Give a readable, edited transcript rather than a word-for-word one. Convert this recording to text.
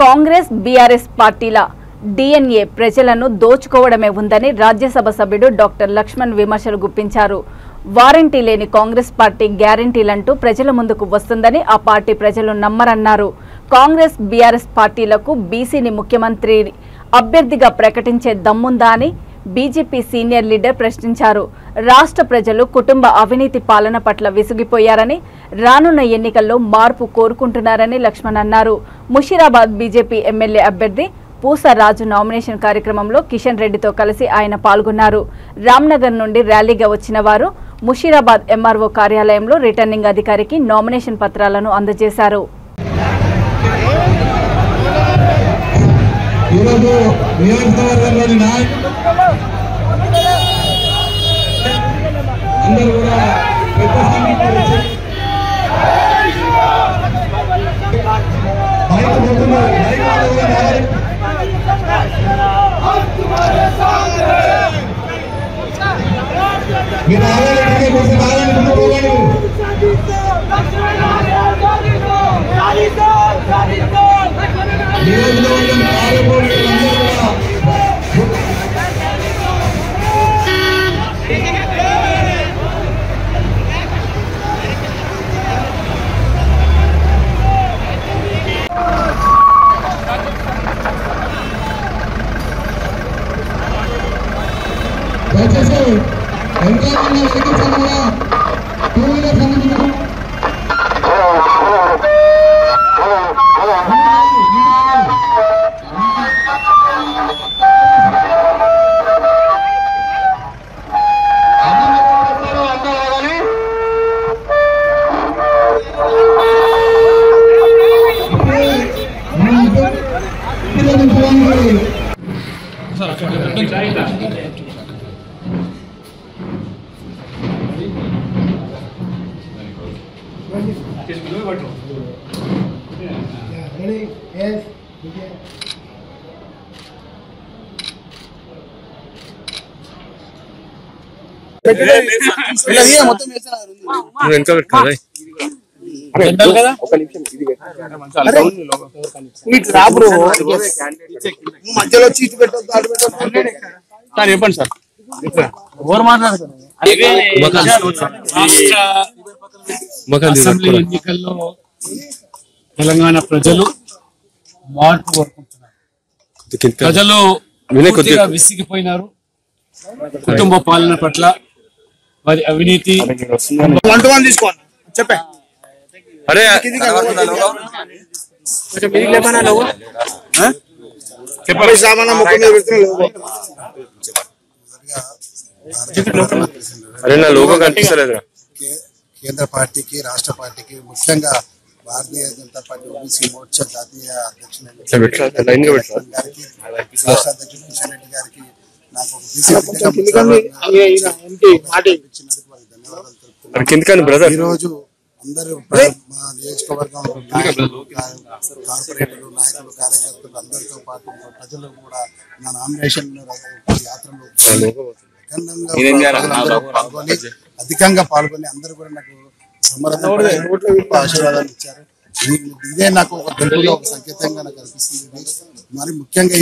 Congress BRS పార్టీల DNA ప్రజలను దోచుకోవడమే ఉందని రాజ్యసభ సభ్యుడు డాక్టర్ లక్ష్మణ్ విమర్శలు గుప్పించారు. వారంటీ లేని కాంగ్రెస్ పార్టీ గ్యారంటీలంటూ ప్రజల ముందుకు వస్తుందని ఆ పార్టీ ప్రజలు నమ్మరన్నారు. కాంగ్రెస్ బీఆర్ఎస్ పార్టీలకు బీసీని ముఖ్యమంత్రి అభ్యర్థిగా ప్రకటించే దమ్ముందా అని బీజేపీ సీనియర్ లీడర్ ప్రశ్నించారు. రాష్ట్ర ప్రజలు కుటుంబ అవినీతి పాలన పట్ల విసిగిపోయారని, రానున్న ఎన్నికల్లో మార్పు కోరుకుంటున్నారని లక్ష్మణ్ అన్నారు. ముషీరాబాద్ బీజేపీ ఎమ్మెల్యే అభ్యర్థి పూసరాజు నామినేషన్ కార్యక్రమంలో కిషన్ రెడ్డితో కలిసి ఆయన పాల్గొన్నారు. రామ్నగర్ నుండి ర్యాలీగా వచ్చిన వారు ముషీరాబాద్ ఎంఆర్ఓ కార్యాలయంలో రిటర్నింగ్ అధికారికి నామినేషన్ పత్రాలను అందజేశారు. మధ్యలో చీట్ పెట్టొద్దు. చెప్పండి సార్. అసెంబ్లీ ఎన్నికల్లో తెలంగాణ ప్రజలు మార్పు కోరుకుంటున్నారు. ప్రజలు పూర్తిగా విసిగిపోయినారు. కుటుంబ పాలన పట్ల, వారి అవినీతి చెప్పే కేంద్ర పార్టీకి, రాష్ట్ర పార్టీకి, ముఖ్యంగా భారతీయ జనతా పార్టీ ఓబీసీ మోర్చా జాతీయ అధ్యక్షుడు గారికి, రాష్ట్ర అధ్యక్షుడు కిషన్ రెడ్డి గారికి నాకు ధన్యవాదాలు. ఈరోజు అందరూ మా నియోజకవర్గం కార్పొరేటర్లు, నాయకులు, కార్యకర్తలు అందరితో పాటు ప్రజలు కూడా నా నామినేషన్ యాత్రలో అధికంగా పాల్గొని అందరూ కూడా నాకు ఆశీర్వాదాలు ఇచ్చారు. ఇదే నాకు ఒక గెలుపులో ఒక సంకేతంగా నాకు అనిపిస్తుంది. మరి ముఖ్యంగా